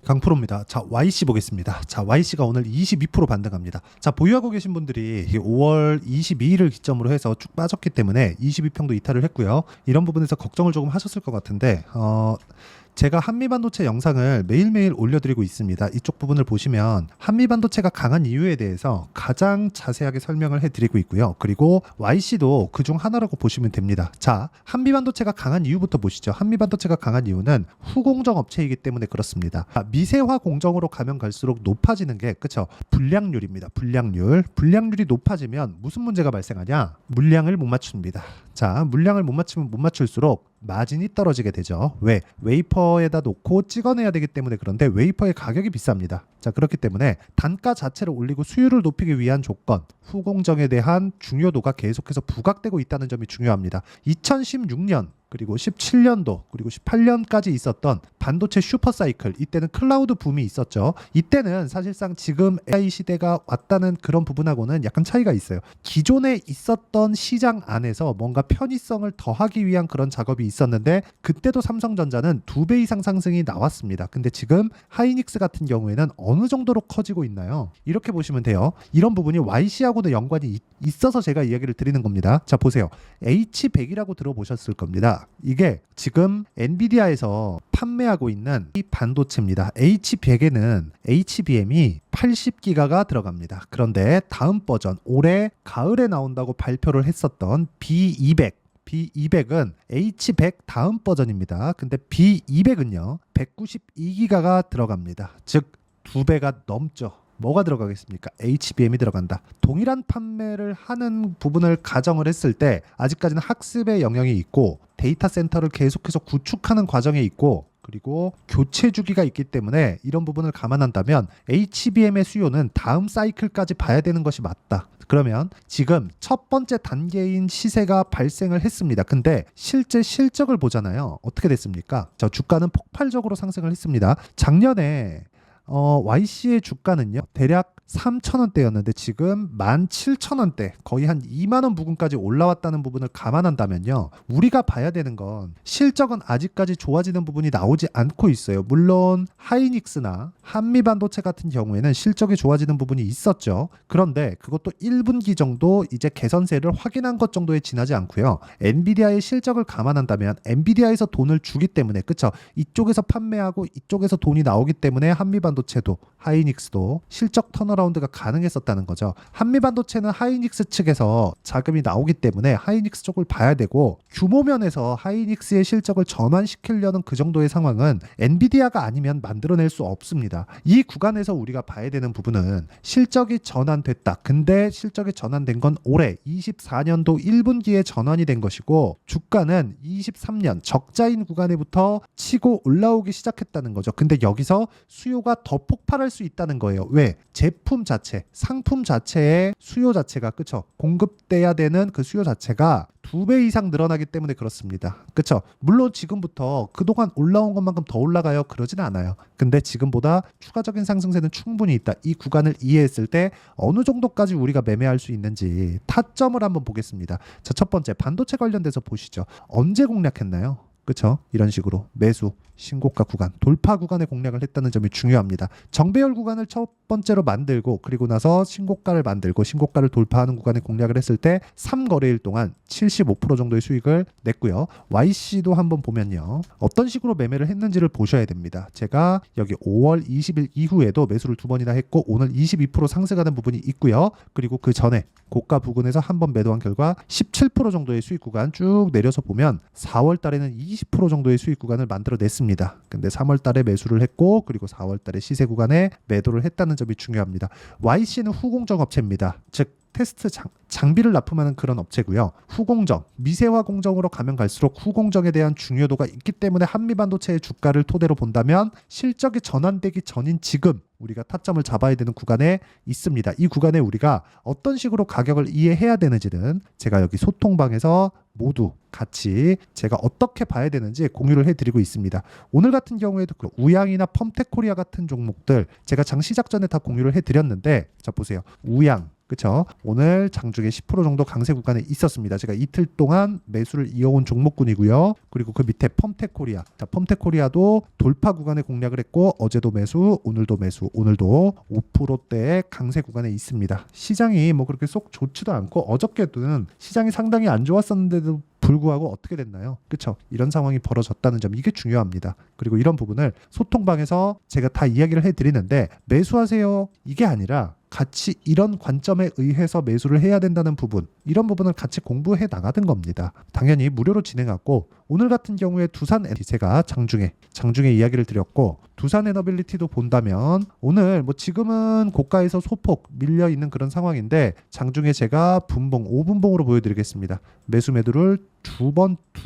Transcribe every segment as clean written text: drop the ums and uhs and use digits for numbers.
강프로입니다. 자, YC 보겠습니다. 자, YC가 오늘 22% 반등합니다. 자, 보유하고 계신 분들이 5월 22일을 기점으로 해서 쭉 빠졌기 때문에 22평도 이탈을 했고요. 이런 부분에서 걱정을 조금 하셨을 것 같은데 제가 한미반도체 영상을 매일매일 올려드리고 있습니다. 이쪽 부분을 보시면 한미반도체가 강한 이유에 대해서 가장 자세하게 설명을 해드리고 있고요. 그리고 YC도 그중 하나라고 보시면 됩니다. 자, 한미반도체가 강한 이유부터 보시죠. 한미반도체가 강한 이유는 후공정 업체이기 때문에 그렇습니다. 미세화 공정으로 가면 갈수록 높아지는 게 그쵸? 불량률입니다. 불량률이 높아지면 무슨 문제가 발생하냐? 물량을 못 맞춥니다. 자, 물량을 못 맞추면 못 맞출수록 마진이 떨어지게 되죠. 왜? 웨이퍼에다 놓고 찍어내야 되기 때문에. 그런데 웨이퍼의 가격이 비쌉니다. 자, 그렇기 때문에 단가 자체를 올리고 수율을 높이기 위한 조건, 후공정에 대한 중요도가 계속해서 부각되고 있다는 점이 중요합니다. 2016년 그리고 17년도 그리고 18년까지 있었던 반도체 슈퍼사이클, 이때는 클라우드 붐이 있었죠. 이때는 사실상 지금 AI 시대가 왔다는 그런 부분하고는 약간 차이가 있어요. 기존에 있었던 시장 안에서 뭔가 편의성을 더하기 위한 그런 작업이 있었는데 그때도 삼성전자는 2배 이상 상승이 나왔습니다. 근데 지금 하이닉스 같은 경우에는 어느 정도로 커지고 있나요? 이렇게 보시면 돼요. 이런 부분이 YC하고도 연관이 있어서 제가 이야기를 드리는 겁니다. 자, 보세요. H100이라고 들어보셨을 겁니다. 이게 지금 엔비디아에서 판매하고 있는 이 반도체입니다. H100에는 HBM이 80기가가 들어갑니다. 그런데 다음 버전 올해 가을에 나온다고 발표를 했었던 B200은 H100 다음 버전입니다. 근데 B200은요 192기가가 들어갑니다. 즉 2배가 넘죠. 뭐가 들어가겠습니까? HBM이 들어간다. 동일한 판매를 하는 부분을 가정을 했을 때 아직까지는 학습의 영역이 있고 데이터 센터를 계속해서 구축하는 과정에 있고 그리고 교체 주기가 있기 때문에 이런 부분을 감안한다면 HBM의 수요는 다음 사이클까지 봐야 되는 것이 맞다. 그러면 지금 첫 번째 단계인 시세가 발생을 했습니다. 근데 실제 실적을 보잖아요. 어떻게 됐습니까? 저 주가는 폭발적으로 상승을 했습니다. 작년에 YC의 주가는요 대략 3,000원대였는데 지금 17,000원대, 거의 한 2만원 부근까지 올라왔다는 부분을 감안한다면요 우리가 봐야 되는 건 실적은 아직까지 좋아지는 부분이 나오지 않고 있어요. 물론 하이닉스나 한미반도체 같은 경우에는 실적이 좋아지는 부분이 있었죠. 그런데 그것도 1분기 정도 이제 개선세를 확인한 것 정도에 지나지 않고요. 엔비디아의 실적을 감안한다면 엔비디아에서 돈을 주기 때문에 그쵸? 이쪽에서 판매하고 이쪽에서 돈이 나오기 때문에 한미반도체도 하이닉스도 실적 턴어라운드가 가능했었다는 거죠. 한미반도체는 하이닉스 측에서 자금이 나오기 때문에 하이닉스 쪽을 봐야 되고 규모 면에서 하이닉스의 실적을 전환시키려는 그 정도의 상황은 엔비디아가 아니면 만들어낼 수 없습니다. 이 구간에서 우리가 봐야 되는 부분은 실적이 전환됐다. 근데 실적이 전환된 건 올해 24년도 1분기에 전환이 된 것이고 주가는 23년 적자인 구간에부터 치고 올라오기 시작했다는 거죠. 근데 여기서 수요가 더 폭발할 수 있다는 거예요. 왜? 제품 자체, 상품 자체의 수요 자체가 그쵸? 공급돼야 되는 그 수요 자체가 2배 이상 늘어나기 때문에 그렇습니다. 그쵸? 물론 지금부터 그동안 올라온 것만큼 더 올라가요? 그러진 않아요. 근데 지금보다 추가적인 상승세는 충분히 있다. 이 구간을 이해했을 때 어느 정도까지 우리가 매매할 수 있는지 타점을 한번 보겠습니다. 자, 첫 번째 반도체 관련돼서 보시죠. 언제 공략했나요? 그쵸? 이런 식으로 매수, 신고가 구간, 돌파 구간에 공략을 했다는 점이 중요합니다. 정배열 구간을 첫 번째로 만들고 그리고 나서 신고가를 만들고 신고가를 돌파하는 구간에 공략을 했을 때 3거래일 동안 75% 정도의 수익을 냈고요. YC도 한번 보면요. 어떤 식으로 매매를 했는지를 보셔야 됩니다. 제가 여기 5월 20일 이후에도 매수를 2번이나 했고 오늘 22% 상승하는 부분이 있고요. 그리고 그 전에 고가 부근에서 한번 매도한 결과 17% 정도의 수익 구간 쭉 내려서 보면 4월 달에는 20% 정도의 수익 구간을 만들어냈습니다. 근데 3월 달에 매수를 했고 그리고 4월 달에 시세 구간에 매도를 했다는 점이 중요합니다. YC는 후공정 업체입니다. 즉 테스트 장비를 납품하는 그런 업체고요. 후공정, 미세화 공정으로 가면 갈수록 후공정에 대한 중요도가 있기 때문에 한미반도체의 주가를 토대로 본다면 실적이 전환되기 전인 지금 우리가 타점을 잡아야 되는 구간에 있습니다. 이 구간에 우리가 어떤 식으로 가격을 이해해야 되는지는 제가 여기 소통방에서 모두 같이 제가 어떻게 봐야 되는지 공유를 해드리고 있습니다. 오늘 같은 경우에도 그 우양이나 펌텍코리아 같은 종목들 제가 장 시작 전에 다 공유를 해드렸는데 자 보세요. 우양 그쵸? 오늘 장중에 10% 정도 강세 구간에 있었습니다. 제가 이틀 동안 매수를 이어온 종목군이고요. 그리고 그 밑에 펌텍코리아. 자, 펌텍코리아도 돌파 구간에 공략을 했고 어제도 매수, 오늘도 매수, 오늘도 5%대의 강세 구간에 있습니다. 시장이 뭐 그렇게 쏙 좋지도 않고 어저께는 시장이 상당히 안 좋았었는데도 불구하고 어떻게 됐나요? 그쵸? 이런 상황이 벌어졌다는 점, 이게 중요합니다. 그리고 이런 부분을 소통방에서 제가 다 이야기를 해드리는데 매수하세요 이게 아니라 같이 이런 관점에 의해서 매수를 해야 된다는 부분, 이런 부분을 같이 공부해 나가는 겁니다. 당연히 무료로 진행하고 오늘 같은 경우에 두산 제가 장중에 이야기를 드렸고 두산 에너빌리티도 본다면 오늘 뭐 지금은 고가에서 소폭 밀려 있는 그런 상황인데 장중에 제가 분봉 5분봉으로 보여드리겠습니다. 매수 매도를 두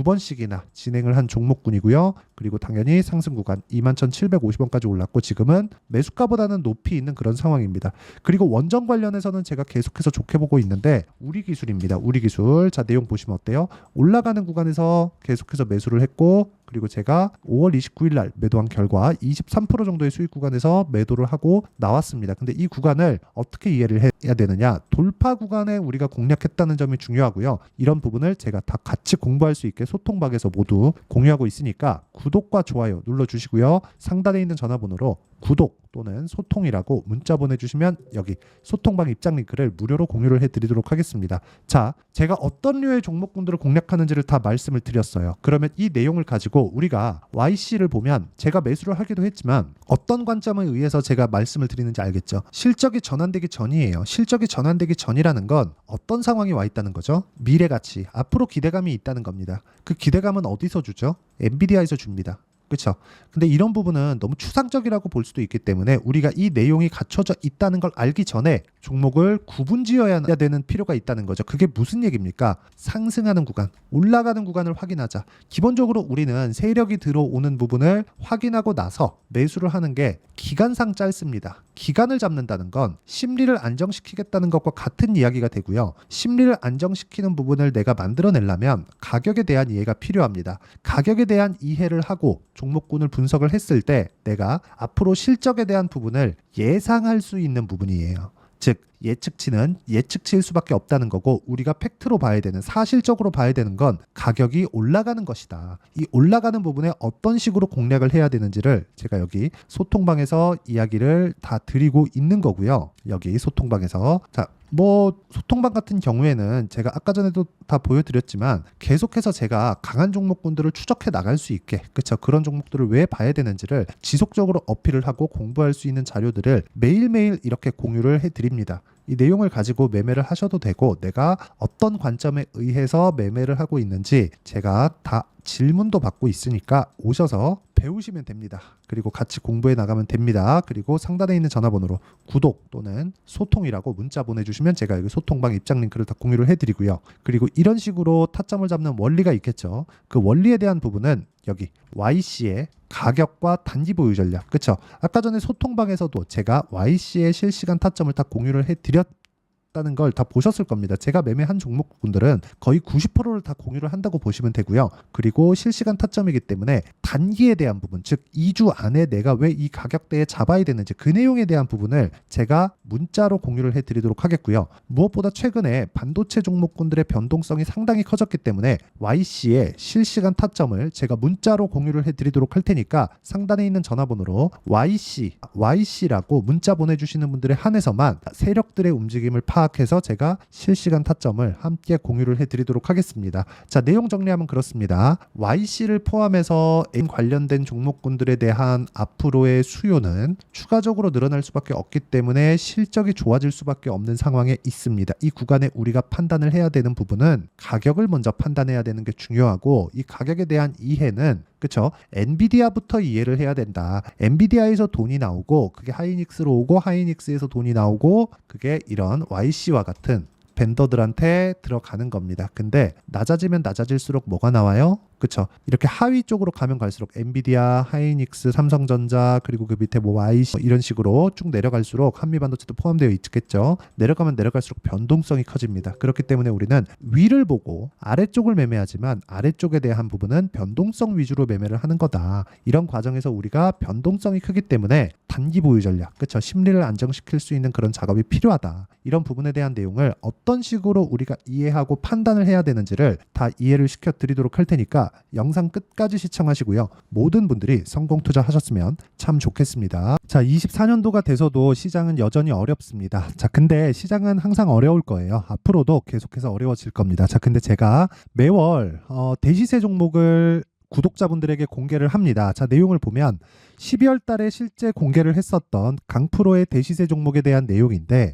번씩이나 진행을 한 종목군이고요. 그리고 당연히 상승 구간 21,750원까지 올랐고 지금은 매수가보다는 높이 있는 그런 상황입니다. 그리고 원전 관련해서는 제가 계속해서 좋게 보고 있는데 우리 기술입니다. 우리 기술. 자, 내용 보시면 어때요? 올라가는 구간에서 계속해서 매수를 했고 그리고 제가 5월 29일 날 매도한 결과 23% 정도의 수익 구간에서 매도를 하고 나왔습니다. 근데 이 구간을 어떻게 이해를 해야 되느냐? 돌파 구간에 우리가 공략했다는 점이 중요하고요. 이런 부분을 제가 다 같이 공부할 수 있게 소통방에서 모두 공유하고 있으니까 구독과 좋아요 눌러주시고요. 상단에 있는 전화번호로 구독 또는 소통이라고 문자 보내주시면 여기 소통방 입장 링크를 무료로 공유를 해드리도록 하겠습니다. 자, 제가 어떤 류의 종목군들을 공략하는지를 다 말씀을 드렸어요. 그러면 이 내용을 가지고 우리가 YC를 보면 제가 매수를 하기도 했지만 어떤 관점에 의해서 제가 말씀을 드리는지 알겠죠? 실적이 전환되기 전이에요. 실적이 전환되기 전이라는 건 어떤 상황이 와 있다는 거죠? 미래가치, 앞으로 기대감이 있다는 겁니다. 그 기대감은 어디서 주죠? 엔비디아에서 줍니다. 그렇죠. 근데 이런 부분은 너무 추상적이라고 볼 수도 있기 때문에 우리가 이 내용이 갖춰져 있다는 걸 알기 전에 종목을 구분지어야 되는 필요가 있다는 거죠. 그게 무슨 얘기입니까? 상승하는 구간, 올라가는 구간을 확인하자. 기본적으로 우리는 세력이 들어오는 부분을 확인하고 나서 매수를 하는 게 기간상 짧습니다. 기간을 잡는다는 건 심리를 안정시키겠다는 것과 같은 이야기가 되고요. 심리를 안정시키는 부분을 내가 만들어내려면 가격에 대한 이해가 필요합니다. 가격에 대한 이해를 하고 종목군을 분석을 했을 때 내가 앞으로 실적에 대한 부분을 예상할 수 있는 부분이에요. 즉 예측치는 예측치일 수밖에 없다는 거고 우리가 팩트로 봐야 되는, 사실적으로 봐야 되는 건 가격이 올라가는 것이다. 이 올라가는 부분에 어떤 식으로 공략을 해야 되는지를 제가 여기 소통방에서 이야기를 다 드리고 있는 거고요. 여기 소통방에서 소통방 같은 경우에는 제가 아까 전에도 다 보여드렸지만 계속해서 제가 강한 종목군들을 추적해 나갈 수 있게, 그렇죠? 그런 종목들을 왜 봐야 되는지를 지속적으로 어필을 하고 공부할 수 있는 자료들을 매일매일 이렇게 공유를 해드립니다. 이 내용을 가지고 매매를 하셔도 되고 내가 어떤 관점에 의해서 매매를 하고 있는지 제가 다 질문도 받고 있으니까 오셔서 배우시면 됩니다. 그리고 같이 공부해 나가면 됩니다. 그리고 상단에 있는 전화번호로 구독 또는 소통이라고 문자 보내주시면 제가 여기 소통방 입장 링크를 다 공유를 해드리고요. 그리고 이런 식으로 타점을 잡는 원리가 있겠죠. 그 원리에 대한 부분은 여기 YC의 가격과 단기 보유 전략, 그렇죠? 아까 전에 소통방에서도 제가 YC의 실시간 타점을 다 공유를 해드렸다는 걸 다 보셨을 겁니다. 제가 매매한 종목분들은 거의 90%를 다 공유를 한다고 보시면 되고요. 그리고 실시간 타점이기 때문에 단기에 대한 부분, 즉 2주 안에 내가 왜 이 가격대에 잡아야 되는지 그 내용에 대한 부분을 제가 문자로 공유를 해드리도록 하겠고요. 무엇보다 최근에 반도체 종목군들의 변동성이 상당히 커졌기 때문에 YC의 실시간 타점을 제가 문자로 공유를 해드리도록 할 테니까 상단에 있는 전화번호로 YC라고 문자 보내주시는 분들에 한해서만 세력들의 움직임을 파악해서 제가 실시간 타점을 함께 공유를 해드리도록 하겠습니다. 자, 내용 정리하면 그렇습니다. YC를 포함해서 M 관련된 종목군들에 대한 앞으로의 수요는 추가적으로 늘어날 수밖에 없기 때문에 실적이 좋아질 수밖에 없는 상황에 있습니다. 이 구간에 우리가 판단을 해야 되는 부분은 가격을 먼저 판단해야 되는 게 중요하고 이 가격에 대한 이해는 그렇죠? 엔비디아부터 이해를 해야 된다. 엔비디아에서 돈이 나오고 그게 하이닉스로 오고 하이닉스에서 돈이 나오고 그게 이런 YC와 같은 벤더들한테 들어가는 겁니다. 근데 낮아지면 낮아질수록 뭐가 나와요? 그쵸? 이렇게 하위 쪽으로 가면 갈수록 엔비디아, 하이닉스, 삼성전자, 그리고 그 밑에 뭐 YC 이런 식으로 쭉 내려갈수록 한미반도체도 포함되어 있겠죠. 내려가면 내려갈수록 변동성이 커집니다. 그렇기 때문에 우리는 위를 보고 아래쪽을 매매하지만 아래쪽에 대한 부분은 변동성 위주로 매매를 하는 거다. 이런 과정에서 우리가 변동성이 크기 때문에 단기 보유 전략, 그쵸? 심리를 안정시킬 수 있는 그런 작업이 필요하다. 이런 부분에 대한 내용을 어떤 식으로 우리가 이해하고 판단을 해야 되는지를 다 이해를 시켜 드리도록 할 테니까 영상 끝까지 시청하시고요. 모든 분들이 성공 투자하셨으면 참 좋겠습니다. 자, 24년도가 돼서도 시장은 여전히 어렵습니다. 자, 근데 시장은 항상 어려울 거예요. 앞으로도 계속해서 어려워질 겁니다. 자, 근데 제가 매월 대시세 종목을 구독자분들에게 공개를 합니다. 자, 내용을 보면 12월 달에 실제 공개를 했었던 강프로의 대시세 종목에 대한 내용인데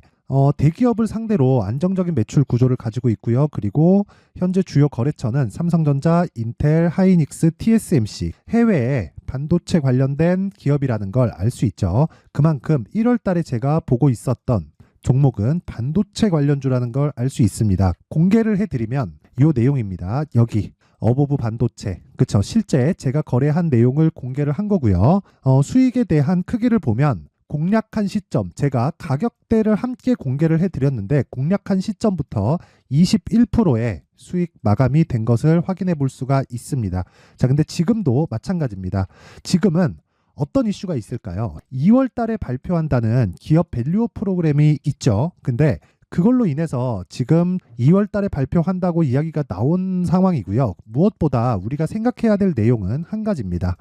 대기업을 상대로 안정적인 매출 구조를 가지고 있고요. 그리고 현재 주요 거래처는 삼성전자, 인텔, 하이닉스, TSMC, 해외에 반도체 관련된 기업이라는 걸 알 수 있죠. 그만큼 1월 달에 제가 보고 있었던 종목은 반도체 관련주라는 걸 알 수 있습니다. 공개를 해드리면 이 내용입니다. 여기 어보브 반도체, 그쵸? 실제 제가 거래한 내용을 공개를 한 거고요. 수익에 대한 크기를 보면 공략한 시점, 제가 가격대를 함께 공개를 해드렸는데 공략한 시점부터 21%의 수익 마감이 된 것을 확인해 볼 수가 있습니다. 자, 근데 지금도 마찬가지입니다. 지금은 어떤 이슈가 있을까요? 2월 달에 발표한다는 기업 밸류업 프로그램이 있죠. 근데 그걸로 인해서 지금 2월 달에 발표한다고 이야기가 나온 상황이고요. 무엇보다 우리가 생각해야 될 내용은 한 가지입니다.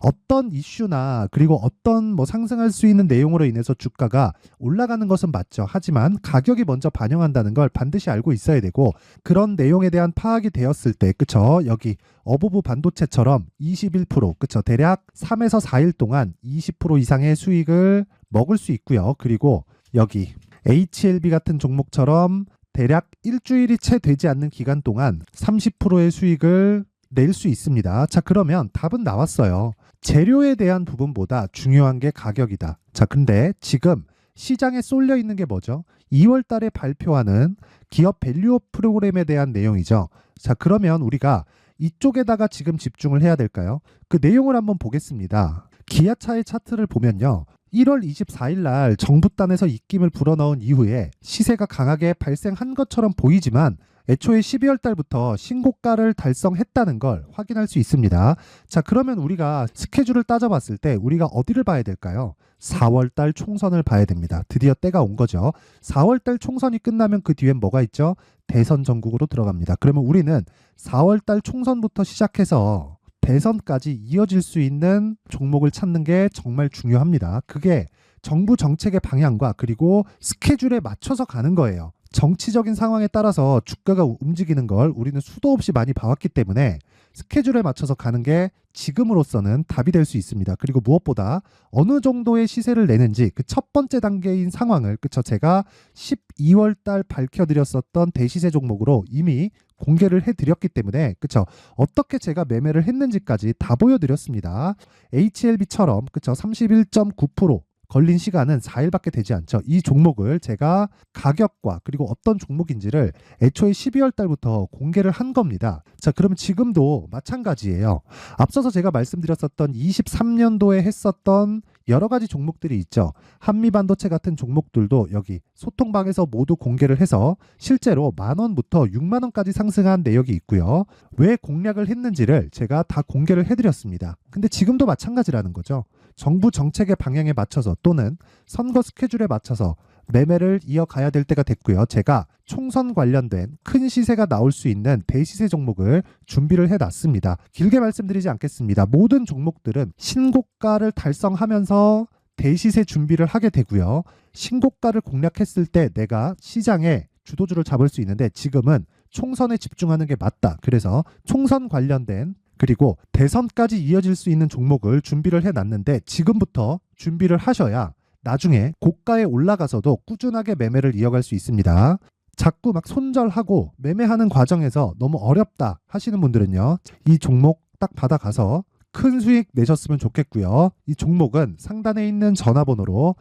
어떤 이슈나 그리고 어떤 뭐 상승할 수 있는 내용으로 인해서 주가가 올라가는 것은 맞죠. 하지만 가격이 먼저 반영한다는 걸 반드시 알고 있어야 되고, 그런 내용에 대한 파악이 되었을 때, 그쵸? 여기 어보브 반도체처럼 21%, 그쵸? 대략 3에서 4일 동안 20% 이상의 수익을 먹을 수 있고요. 그리고 여기 HLB 같은 종목처럼 대략 일주일이 채 되지 않는 기간 동안 30%의 수익을 낼 수 있습니다. 자, 그러면 답은 나왔어요. 재료에 대한 부분보다 중요한 게 가격이다. 자, 근데 지금 시장에 쏠려 있는 게 뭐죠? 2월 달에 발표하는 기업 밸류업 프로그램에 대한 내용이죠. 자, 그러면 우리가 이쪽에다가 지금 집중을 해야 될까요? 그 내용을 한번 보겠습니다. 기아차의 차트를 보면요. 1월 24일 날 정부단에서 입김을 불어넣은 이후에 시세가 강하게 발생한 것처럼 보이지만 애초에 12월 달부터 신고가를 달성했다는 걸 확인할 수 있습니다. 자, 그러면 우리가 스케줄을 따져봤을 때 우리가 어디를 봐야 될까요? 4월 달 총선을 봐야 됩니다. 드디어 때가 온 거죠. 4월 달 총선이 끝나면 그 뒤엔 뭐가 있죠? 대선 전국으로 들어갑니다. 그러면 우리는 4월 달 총선부터 시작해서 대선까지 이어질 수 있는 종목을 찾는 게 정말 중요합니다. 그게 정부 정책의 방향과 그리고 스케줄에 맞춰서 가는 거예요. 정치적인 상황에 따라서 주가가 움직이는 걸 우리는 수도 없이 많이 봐왔기 때문에 스케줄에 맞춰서 가는 게 지금으로서는 답이 될 수 있습니다. 그리고 무엇보다 어느 정도의 시세를 내는지 그 첫 번째 단계인 상황을, 그쵸? 제가 12월 달 밝혀드렸었던 대시세 종목으로 이미 공개를 해드렸기 때문에, 그쵸? 어떻게 제가 매매를 했는지까지 다 보여드렸습니다. HLB처럼, 그쵸? 31.9% 걸린 시간은 4일밖에 되지 않죠. 이 종목을 제가 가격과 그리고 어떤 종목인지를 애초에 12월 달부터 공개를 한 겁니다. 자, 그러면 지금도 마찬가지예요. 앞서서 제가 말씀드렸었던 23년도에 했었던 여러 가지 종목들이 있죠. 한미반도체 같은 종목들도 여기 소통방에서 모두 공개를 해서 실제로 10,000원부터 60,000원까지 상승한 내역이 있고요. 왜 공략을 했는지를 제가 다 공개를 해드렸습니다. 근데 지금도 마찬가지라는 거죠. 정부 정책의 방향에 맞춰서 또는 선거 스케줄에 맞춰서 매매를 이어가야 될 때가 됐고요. 제가 총선 관련된 큰 시세가 나올 수 있는 대시세 종목을 준비를 해놨습니다. 길게 말씀드리지 않겠습니다. 모든 종목들은 신고가를 달성하면서 대시세 준비를 하게 되고요. 신고가를 공략했을 때 내가 시장에 주도주를 잡을 수 있는데 지금은 총선에 집중하는 게 맞다. 그래서 총선 관련된 그리고 대선까지 이어질 수 있는 종목을 준비를 해놨는데 지금부터 준비를 하셔야 나중에 고가에 올라가서도 꾸준하게 매매를 이어갈 수 있습니다. 자꾸 막 손절하고 매매하는 과정에서 너무 어렵다 하시는 분들은요. 이 종목 딱 받아가서 큰 수익 내셨으면 좋겠고요. 이 종목은 상단에 있는 전화번호로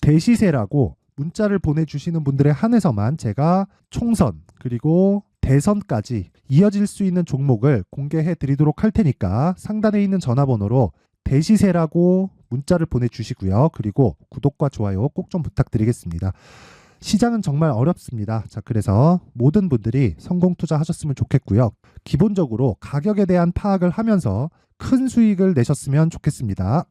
대시세라고 문자를 보내주시는 분들에 한해서만 제가 총선 그리고 대선까지 이어질 수 있는 종목을 공개해 드리도록 할 테니까 상단에 있는 전화번호로 대시세라고 문자를 보내주시고요. 그리고 구독과 좋아요 꼭 좀 부탁드리겠습니다. 시장은 정말 어렵습니다. 자, 그래서 모든 분들이 성공 투자하셨으면 좋겠고요. 기본적으로 가격에 대한 파악을 하면서 큰 수익을 내셨으면 좋겠습니다.